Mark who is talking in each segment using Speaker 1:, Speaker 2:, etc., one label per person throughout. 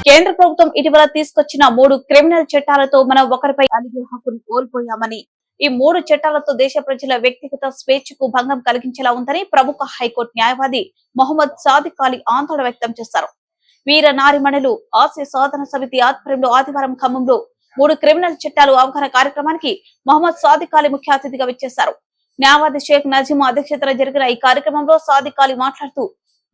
Speaker 1: కేంద్ర ప్రభుత్వం ఇటీవల తీసుకొచ్చిన 3 క్రిమినల్ చట్టాలతో మనం ఒకరిపై అలిగే హక్కును కోల్పోయామని, ఈ 3 చట్టాలతో దేశ ప్రజల వ్యక్తిగత స్వేచ్ఛకు భంగం కలిగించేలా ఉందని ప్రముఖ హైకోర్టు న్యాయవాది మొహమ్మద్ సాదిక్ అలీ ఆందోళన వ్యక్తం చేశారు. వీర నారిమణులు ఆశయ సాధన సమితి ఆధ్వర్యంలో ఆదివారం ఖమ్మంలో 3 క్రిమినల్ చట్టాలు అవగాహన కార్యక్రమానికి మొహమ్మద్ సాదిక్ అలీ ముఖ్య అతిథిగా విచ్చేశారు. న్యాయవాది షేక్ నజీమ్ అధ్యక్షతన జరిగిన ఈ కార్యక్రమంలో సాదిక్ అలీ మాట్లాడుతూ,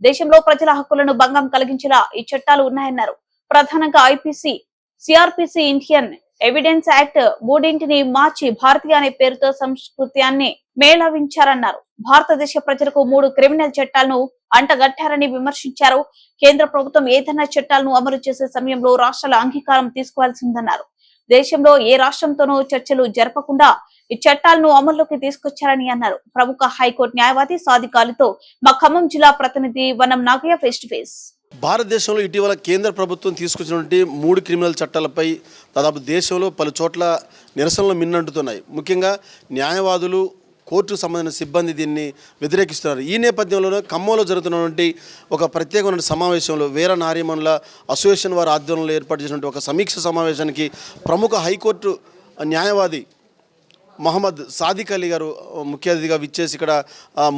Speaker 1: దేశంలో ప్రజల హక్కులను భంగం కలిగించేలా ఈ చట్టాలు ఉన్నాయన్నారు. ప్రధానంగా IPC, CrPC, Indian evidence act మూడింటిని మార్చి భారతీయ అనే పేరుతో సంస్కృత్యాన్ని మేళవించారన్నారు. భారతదేశ ప్రజలకు 3 క్రిమినల్ చట్టాలను అంటగట్టారని విమర్శించారు. కేంద్ర ప్రభుత్వం ఏదైనా చట్టాలను అమలు చేసే సమయంలో రాష్ట్రాల అంగీకారం తీసుకోవాల్సిందన్నారు. దేశంలో ఏ రాష్ట్రంతోనూ చర్చలు జరపకుండా ఈ చట్టాలను అమల్లోకి తీసుకొచ్చారని అన్నారు. ప్రముఖ హైకోర్టు న్యాయవాది సాదిక్ అలీతో మా ఖమ్మం జిల్లా ప్రతినిధి వనం నాగయ్య ఫేస్ టు ఫేస్.
Speaker 2: భారతదేశంలో ఇటీవల కేంద్ర ప్రభుత్వం తీసుకొచ్చినటువంటి 3 క్రిమినల్ చట్టాలపై దాదాపు దేశంలో పలు చోట్ల నిరసనలు మిన్నంటుతున్నాయి. ముఖ్యంగా న్యాయవాదులు, కోర్టుకు సంబంధించిన సిబ్బంది దీన్ని వ్యతిరేకిస్తున్నారు. ఈ నేపథ్యంలోనే ఖమ్మంలో జరుగుతున్నటువంటి ఒక ప్రత్యేకమైన సమావేశంలో వీర నారీమణుల అసోసియేషన్ వారి ఆధ్వర్యంలో ఏర్పాటు చేసినటువంటి ఒక సమీక్ష సమావేశానికి ప్రముఖ హైకోర్టు న్యాయవాది మొహమ్మద్ సాదిక్ అలీ గారు ముఖ్య అతిథిగా విచ్చేసి ఇక్కడ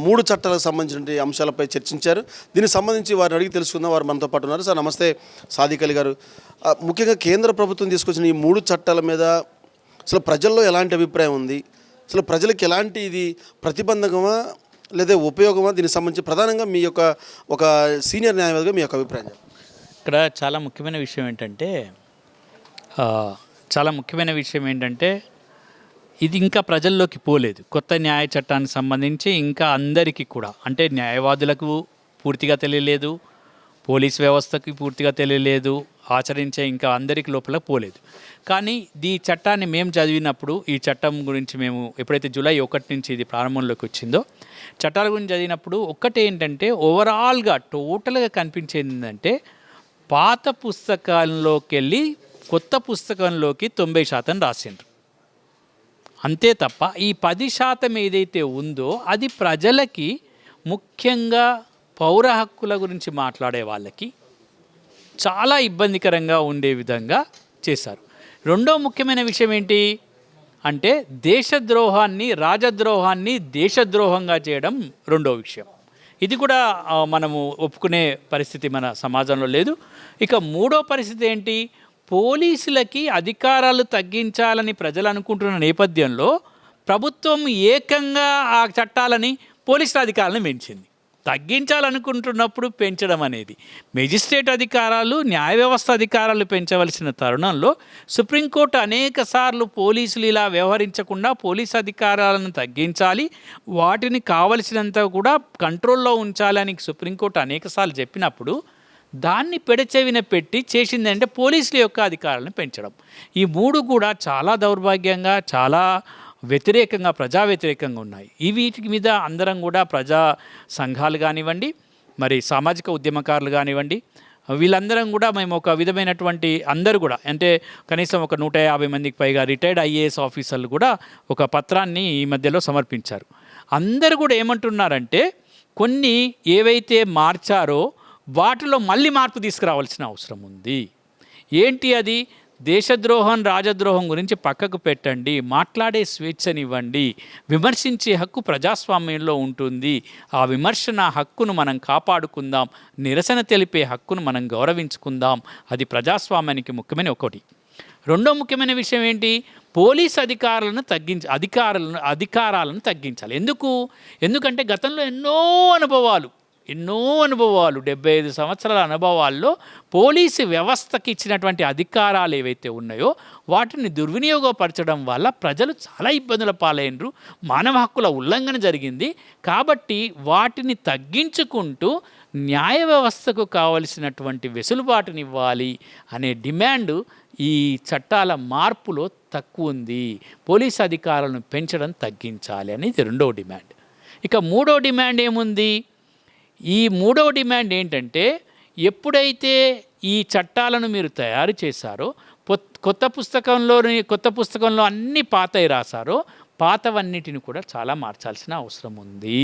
Speaker 2: 3 చట్టాలకు సంబంధించిన అంశాలపై చర్చించారు. దీనికి సంబంధించి వారిని అడిగి తెలుసుకుందాం. వారు మనతో పాటు ఉన్నారు. సార్ నమస్తే సాదిక్ అలీ గారు. ముఖ్యంగా కేంద్ర ప్రభుత్వం తీసుకొచ్చిన ఈ 3 చట్టాల మీద అసలు ప్రజల్లో ఎలాంటి అభిప్రాయం ఉంది? అసలు ప్రజలకు ఎలాంటి ఇది ప్రతిబంధకమా లేదా ఉపయోగమా? దీనికి సంబంధించి ప్రధానంగా మీ యొక్క ఒక సీనియర్ న్యాయవాదిగా మీ యొక్క అభిప్రాయం.
Speaker 3: ఇక్కడ చాలా ముఖ్యమైన విషయం ఏంటంటే ఇది ఇంకా ప్రజల్లోకి పోలేదు. కొత్త న్యాయ చట్టానికి సంబంధించి ఇంకా అందరికీ కూడా, అంటే న్యాయవాదులకు పూర్తిగా తెలియలేదు, పోలీస్ వ్యవస్థకి పూర్తిగా తెలియలేదు, ఆచరించే ఇంకా అందరికి లోపల పోలేదు. కానీ ఈ చట్టాన్ని మేము చదివినప్పుడు, ఈ చట్టం గురించి మేము ఎప్పుడైతే జూలై 1 నుంచి ఇది ప్రారంభంలోకి వచ్చిందో, చట్టాల గురించి చదివినప్పుడు ఒక్కటే ఏంటంటే ఓవరాల్గా టోటల్గా కనిపించేది ఏంటంటే పాత పుస్తకాల్లోకి వెళ్ళి కొత్త పుస్తకంలోకి 90% రాసిండ్రు. అంతే తప్ప ఈ 10% ఏదైతే ఉందో అది ప్రజలకి, ముఖ్యంగా పౌర హక్కుల గురించి మాట్లాడే వాళ్ళకి చాలా ఇబ్బందికరంగా ఉండే విధంగా చేశారు. రెండో ముఖ్యమైన విషయం ఏంటి అంటే దేశద్రోహాన్ని, రాజద్రోహాన్ని దేశద్రోహంగా చేయడం రెండో విషయం. ఇది కూడా మనము ఒప్పుకునే పరిస్థితి మన సమాజంలో లేదు. ఇక మూడో పరిస్థితి ఏంటి, పోలీసులకి అధికారాలు తగ్గించాలని ప్రజలు అనుకుంటున్న నేపథ్యంలో ప్రభుత్వం ఏకంగా ఆ చట్టాలని, పోలీసుల అధికారాలను పెంచింది. తగ్గించాలనుకుంటున్నప్పుడు పెంచడం అనేది, మెజిస్ట్రేట్ అధికారాలు, న్యాయ వ్యవస్థ అధికారాలు పెంచవలసిన తరుణంలో సుప్రీంకోర్టు అనేక సార్లు పోలీసులు ఇలా వ్యవహరించకుండా పోలీసు అధికారాలను తగ్గించాలి, వాటిని కావలసినంత కూడా కంట్రోల్లో ఉంచాలని సుప్రీంకోర్టు అనేక సార్లు చెప్పినప్పుడు దాన్ని పెడచెవిన పెట్టి చేసిందంటే పోలీసుల యొక్క అధికారాలను పెంచడం. ఈ 3 కూడా చాలా దౌర్భాగ్యంగా, చాలా వ్యతిరేకంగా, ప్రజా వ్యతిరేకంగా ఉన్నాయి. ఈ వీటి మీద అందరం కూడా ప్రజా సంఘాలు కానివ్వండి, మరి సామాజిక ఉద్యమకారులు కానివ్వండి, వీళ్ళందరం కూడా మేము ఒక విధమైనటువంటి అందరూ కూడా, అంటే కనీసం ఒక 150 మందికి పైగా రిటైర్డ్ ఐఏఎస్ ఆఫీసర్లు కూడా ఒక పత్రాన్ని ఈ మధ్యలో సమర్పించారు. అందరూ కూడా ఏమంటున్నారంటే కొన్ని ఏవైతే మార్చారో వాటిలో మళ్ళీ మార్పు తీసుకురావాల్సిన అవసరం ఉంది. ఏంటి అది? దేశద్రోహం, రాజద్రోహం గురించి పక్కకు పెట్టండి, మాట్లాడే స్వేచ్ఛనివ్వండి, విమర్శించే హక్కు ప్రజాస్వామ్యంలో ఉంటుంది, ఆ విమర్శన హక్కును మనం కాపాడుకుందాం, నిరసన తెలిపే హక్కును మనం గౌరవించుకుందాం, అది ప్రజాస్వామ్యానికి ముఖ్యమైన ఒకటి. రెండో ముఖ్యమైన విషయం ఏంటి, పోలీస్ అధికారాలను తగ్గించాలి. ఎందుకంటే గతంలో ఎన్నో అనుభవాలు 75 సంవత్సరాల అనుభవాల్లో పోలీసు వ్యవస్థకి ఇచ్చినటువంటి అధికారాలు ఏవైతే ఉన్నాయో వాటిని దుర్వినియోగపరచడం వల్ల ప్రజలు చాలా ఇబ్బందుల పాలైనరు, మానవ హక్కుల ఉల్లంఘన జరిగింది. కాబట్టి వాటిని తగ్గించుకుంటూ న్యాయ వ్యవస్థకు కావలసినటువంటి వెసులుబాటునివ్వాలి అనే డిమాండ్ ఈ చట్టాల మార్పులో తక్కువ ఉంది. పోలీస్ అధికారాలను పెంచడం తగ్గించాలి అనేది రెండో డిమాండ్. ఇక మూడో డిమాండ్ ఏముంది? ఈ మూడవ డిమాండ్ ఏంటంటే, ఎప్పుడైతే ఈ చట్టాలను మీరు తయారు చేశారో, కొత్త పుస్తకంలో అన్ని పాతవి రాశారో, పాతవన్నిటిని కూడా చాలా మార్చాల్సిన అవసరం ఉంది.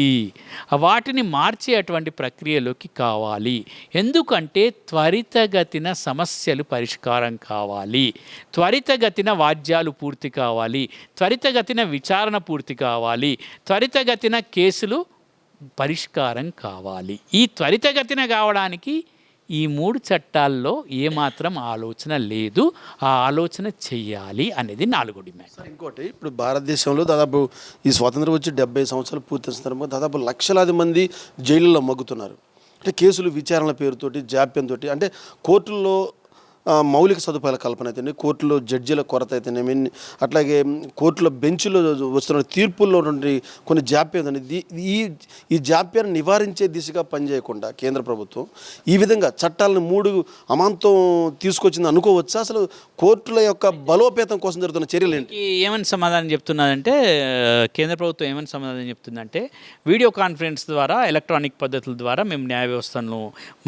Speaker 3: వాటిని మార్చేటువంటి ప్రక్రియలోకి కావాలి. ఎందుకంటే త్వరితగతిన సమస్యలు పరిష్కారం కావాలి, త్వరితగతిన వాద్యాలు పూర్తి కావాలి, త్వరితగతిన విచారణ పూర్తి కావాలి, త్వరితగతిన కేసులు పరిష్కారం కావాలి. ఈ త్వరితగతిన కావడానికి ఈ 3 చట్టాల్లో ఏమాత్రం ఆలోచన లేదు. ఆ ఆలోచన చెయ్యాలి అనేది 4వ డిమాండ్.
Speaker 2: సార్ ఇంకోటి, ఇప్పుడు భారతదేశంలో దాదాపు ఈ స్వాతంత్రం వచ్చి 70 సంవత్సరాలు పూర్తి సందర్భంగా దాదాపు లక్షలాది మంది జైళ్ళలో మగ్గుతున్నారు. అంటే కేసులు విచారణ పేరుతోటి జాప్యంతో, అంటే కోర్టుల్లో మౌలిక సదుపాయాల కల్పన అయితేనే, కోర్టులో జడ్జీల కొరత అయితేనేమి, అట్లాగే కోర్టులో బెంచ్లో వస్తున్న తీర్పుల్లో నుండి కొన్ని జాప్యం అనేది, ఈ జాప్యాన్ని నివారించే దిశగా పనిచేయకుండా కేంద్ర ప్రభుత్వం ఈ విధంగా చట్టాలను 3 అమాంతం తీసుకొచ్చింది అనుకోవచ్చా? అసలు కోర్టుల యొక్క బలోపేతం కోసం జరుగుతున్న చర్యలు ఏంటి?
Speaker 3: ఏమని సమాధానం చెప్తున్నదంటే, కేంద్ర ప్రభుత్వం ఏమని సమాధానం చెప్తుందంటే, వీడియో కాన్ఫరెన్స్ ద్వారా, ఎలక్ట్రానిక్ పద్ధతుల ద్వారా మేము న్యాయ వ్యవస్థను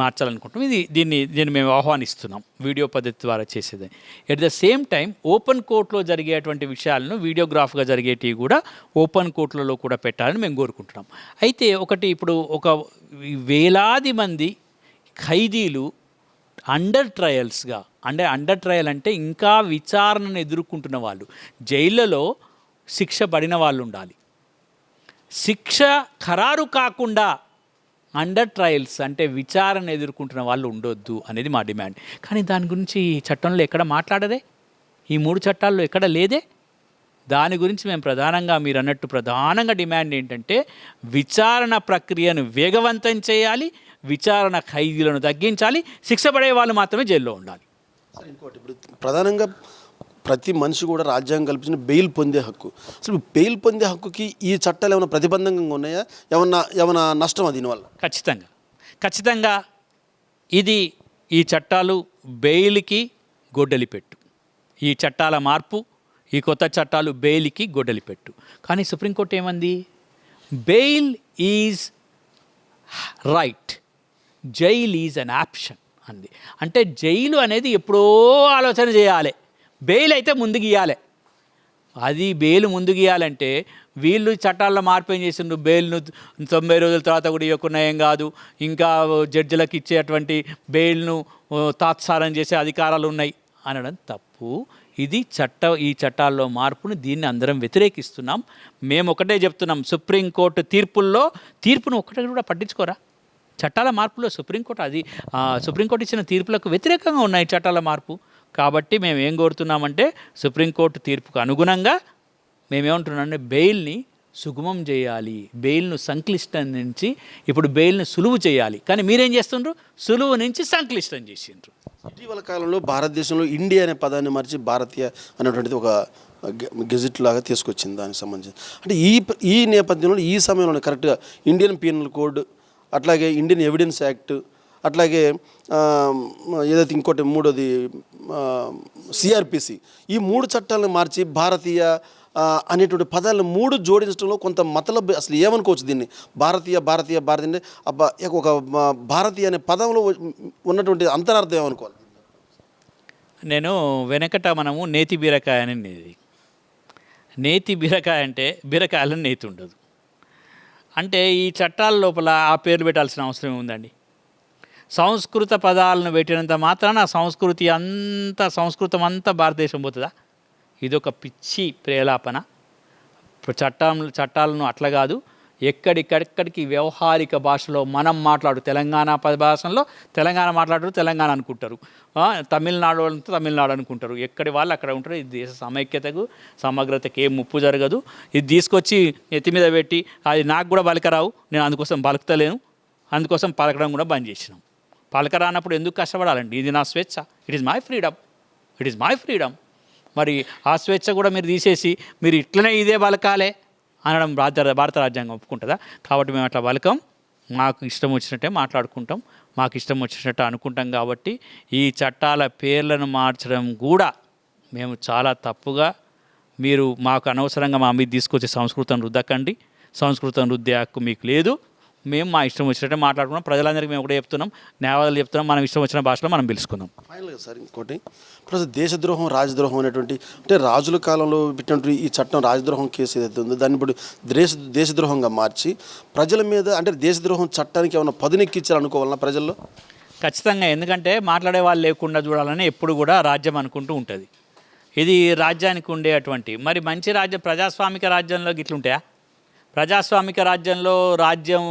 Speaker 3: మార్చాలనుకుంటాం. దీన్ని మేము ఆహ్వానిస్తున్నాం, వీడియో పద్ధతి ద్వారా చేసేది. At the same time open కోర్టులో జరిగేటువంటి విషయాలను వీడియోగ్రాఫ్గా జరిగేటివి కూడా ఓపెన్ కోర్టులలో కూడా పెట్టాలని మేము కోరుకుంటున్నాం. అయితే ఇప్పుడు ఒక వేలాది మంది ఖైదీలు అండర్ ట్రయల్స్గా, అండర్ ట్రయల్ అంటే ఇంకా విచారణను ఎదుర్కొంటున్న వాళ్ళు, జైళ్ళలో శిక్ష పడిన వాళ్ళు ఉండాలి. శిక్ష ఖరారు కాకుండా అండర్ ట్రయల్స్ అంటే విచారణ ఎదుర్కొంటున్న వాళ్ళు ఉండొద్దు అనేది మా డిమాండ్. కానీ దాని గురించి ఈ చట్టంలో ఎక్కడ మాట్లాడదే, ఈ 3 చట్టాల్లో ఎక్కడ లేదే. దాని గురించి మేము మీరు అన్నట్టు ప్రధానంగా డిమాండ్ ఏంటంటే, విచారణ ప్రక్రియను వేగవంతం చేయాలి, విచారణ ఖైదీలను తగ్గించాలి, శిక్ష పడే వాళ్ళు మాత్రమే జైల్లో ఉండాలి.
Speaker 2: ఇంకోటి, ఇప్పుడు ప్రధానంగా ప్రతి మనిషి కూడా రాజ్యాంగం కల్పించిన బెయిల్ పొందే హక్కు. అసలు బెయిల్ పొందే హక్కుకి ఈ చట్టాలు ఏమైనా ప్రతిబంధకంగా ఉన్నాయా? ఏమైనా నష్టమా దీనివల్ల?
Speaker 3: ఖచ్చితంగా ఈ చట్టాలు బెయిల్కి గొడ్డలిపెట్టు. ఈ చట్టాల మార్పు, ఈ కొత్త చట్టాలు బెయిల్కి గొడ్డలిపెట్టు. కానీ సుప్రీంకోర్టు ఏమంది? Bail is right, jail is an option అంది. అంటే జైలు అనేది ఎప్పుడో ఆలోచన చేయాలి, బెయిల్ అయితే ముందుకు ఇవ్వాలి. అది బెయిల్ ముందుకు ఇవ్వాలంటే వీళ్ళు చట్టాల్లో మార్పు ఏం చేసిండ్రు, బెయిల్ను 90 రోజుల తర్వాత కూడా ఇవ్వకుండా ఏం కాదు, ఇంకా జడ్జిలకు ఇచ్చేటువంటి బెయిల్ను తాత్సారం చేసే అధికారాలు ఉన్నాయి అనడం తప్పు. ఈ చట్టాల్లో మార్పును దీన్ని అందరం వ్యతిరేకిస్తున్నాం. మేము ఒకటే చెప్తున్నాం, సుప్రీంకోర్టు తీర్పును ఒక్కటి కూడా పట్టించుకోరా. చట్టాల మార్పులో సుప్రీంకోర్టు ఇచ్చిన తీర్పులకు వ్యతిరేకంగా ఉన్నాయి చట్టాల మార్పు. కాబట్టి మేము ఏం కోరుతున్నామంటే, సుప్రీంకోర్టు తీర్పుకు అనుగుణంగా మేమేమంటున్నామంటే, బెయిల్ని సుగమం చేయాలి, బెయిల్ను సంక్లిష్టం నుంచి ఇప్పుడు బెయిల్ను సులువు చేయాలి. కానీ మీరేం చేస్తుండ్రు, సులువు నుంచి సంక్లిష్టం చేసిండ్రు.
Speaker 2: ఇటీవల కాలంలో భారతదేశంలో ఇండియా అనే పదాన్ని మార్చి భారతీయ అనేటువంటిది ఒక గెజిట్ లాగా తీసుకొచ్చింది. దానికి సంబంధించి అంటే ఈ నేపథ్యంలో ఈ సమయంలో కరెక్ట్గా ఇండియన్ పీనల్ కోడ్, అట్లాగే ఇండియన్ ఎవిడెన్స్ యాక్ట్, అట్లాగే ఏదైతే ఇంకోటి 3వది సిఆర్పిసి, ఈ 3 చట్టాలను మార్చి భారతీయ అనేటువంటి పదాలను 3 జోడించడంలో కొంత మతలబ్ అసలు ఏమనుకోవచ్చు దీన్ని? భారతీయ అంటే ఒక భారతీయ అనే పదంలో ఉన్నటువంటి అంతరార్థం ఏమనుకోవాలి?
Speaker 3: నేను మనము నేతి బీరకాయ అనేది, నేతి బీరకాయ అంటే బీరకాయలో నేతి ఉండదు. అంటే ఈ చట్టాల లోపల ఆ పేర్లు పెట్టాల్సిన అవసరం ఉందండి. సంస్కృత పదాలను పెట్టినంత మాత్రాన సంస్కృతం అంతా భారతదేశం పోతుందా? ఇదొక పిచ్చి ప్రేలాపన. చట్టాలను అట్లా కాదు, ఎక్కడికి వ్యవహారిక భాషలో మనం తెలంగాణ భాషలో తెలంగాణ మాట్లాడరు, తెలంగాణ అనుకుంటారు, తమిళనాడు వాళ్ళంతా తమిళనాడు అనుకుంటారు, ఎక్కడి వాళ్ళు అక్కడ ఉంటారు. ఇది దేశ సమైక్యతకు సమగ్రతకి ఏం ముప్పు జరగదు. ఇది తీసుకొచ్చి ఎత్తి మీద పెట్టి అది నాకు కూడా పలకరావు, నేను అందుకోసం పలుకుతలేను, అందుకోసం పలకడం కూడా బంద్ చేసినాం. పలకరానప్పుడు ఎందుకు కష్టపడాలండి? ఇది నా స్వేచ్ఛ, ఇట్ ఈస్ మై ఫ్రీడమ్. మరి ఆ స్వేచ్ఛ కూడా మీరు తీసేసి మీరు ఇట్లనే ఇదే పలకాలే అనడం భారత రాజ్యాంగం ఒప్పుకుంటుందా? కాబట్టి మేము అట్లా పలకం, మాకు ఇష్టం వచ్చినట్టే మాట్లాడుకుంటాం, మాకు ఇష్టం వచ్చినట్టు అనుకుంటాం. కాబట్టి ఈ చట్టాల పేర్లను మార్చడం కూడా మేము చాలా తప్పుగా, మీరు మాకు అనవసరంగా మా మీద తీసుకొచ్చి సంస్కృతం రుద్దకండి, సంస్కృతం రుద్దే హక్కు మీకు లేదు. మేము మా ఇష్టం వచ్చినట్టే మాట్లాడుకున్నాం. ప్రజలందరికీ మేము ఒకటే చెప్తున్నాం, న్యాయవాదులు చెప్తున్నాం, మనం ఇష్టం వచ్చిన భాషలో మనం పిలుచుకుందాం.
Speaker 2: ఫైనల్గా సార్ ఇంకోటి, ఇప్పుడు అసలు దేశద్రోహం రాజద్రోహం అనేటువంటి అంటే రాజుల కాలంలో పెట్టినటువంటి ఈ చట్టం రాజద్రోహం కేసు ఏదైతే ఉందో దాన్ని ఇప్పుడు దేశద్రోహంగా మార్చి ప్రజల మీద అంటే దేశద్రోహం చట్టానికి ఏమైనా పదునెక్కించారు అనుకోవాలన్నా ప్రజల్లో?
Speaker 3: ఖచ్చితంగా, ఎందుకంటే మాట్లాడే వాళ్ళు లేకుండా చూడాలని ఎప్పుడు కూడా రాజ్యం అనుకుంటూ ఉంటుంది. ఇది రాజ్యానికి ఉండే అటువంటి మరి మంచి రాజ్యం, ప్రజాస్వామిక రాజ్యంలో గిట్లుంటాయా? ప్రజాస్వామిక రాజ్యంలో రాజ్యం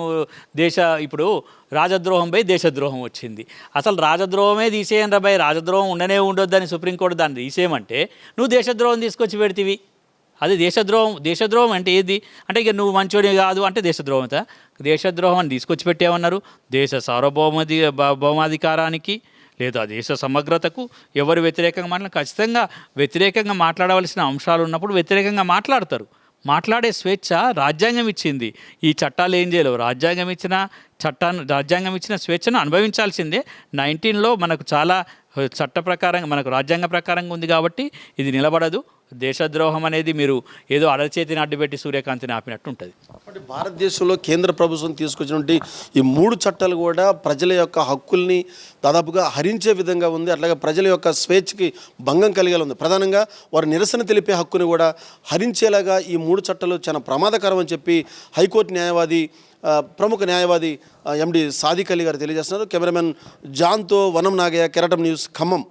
Speaker 3: ఇప్పుడు రాజద్రోహం పోయి దేశద్రోహం వచ్చింది. అసలు రాజద్రోహమే తీసేయండి రాబాయ్, రాజద్రోహం ఉండనే ఉండొద్దని సుప్రీంకోర్టు దాన్ని తీసేయమంటే నువ్వు దేశద్రోహం తీసుకొచ్చి పెడితివి. అది దేశద్రోహం అంటే ఏది అంటే ఇక నువ్వు మంచోడి కాదు అంటే దేశద్రోహం. దేశద్రోహం అని తీసుకొచ్చి పెట్టేమన్నారు? దేశ భౌమాధికారానికి లేదా దేశ సమగ్రతకు ఎవరు వ్యతిరేకంగా ఖచ్చితంగా వ్యతిరేకంగా మాట్లాడవలసిన అంశాలు ఉన్నప్పుడు వ్యతిరేకంగా మాట్లాడతారు. మాట్లాడే స్వేచ్ఛ రాజ్యాంగం ఇచ్చింది. ఈ చట్టాలు ఏం చేయలేవు. రాజ్యాంగం ఇచ్చిన స్వేచ్ఛను అనుభవించాల్సిందే. 19లో మనకు చాలా చట్ట ప్రకారంగా మనకు రాజ్యాంగ ప్రకారంగా ఉంది కాబట్టి ఇది నిలబడదు. దేశద్రోహం అనేది మీరు ఏదో అరచేతిని అడ్డుపెట్టి సూర్యకాంతిని ఆపినట్టు ఉంటుంది.
Speaker 2: అంటే భారతదేశంలో కేంద్ర ప్రభుత్వం తీసుకొచ్చినటువంటి ఈ 3 చట్టాలు కూడా ప్రజల యొక్క హక్కుల్ని దాదాపుగా హరించే విధంగా ఉంది. అట్లాగే ప్రజల యొక్క స్వేచ్ఛకి భంగం కలిగేలా ఉంది. ప్రధానంగా వారు నిరసన తెలిపే హక్కుని కూడా హరించేలాగా ఈ 3 చట్టాలు చాలా ప్రమాదకరం అని చెప్పి హైకోర్టు న్యాయవాది ప్రముఖ న్యాయవాది ఎండి సాదిక్ అలీ గారు తెలియజేస్తున్నారు. కెమెరామెన్ జాన్తో వనం నాగయ్య, కెరటం న్యూస్, ఖమ్మం.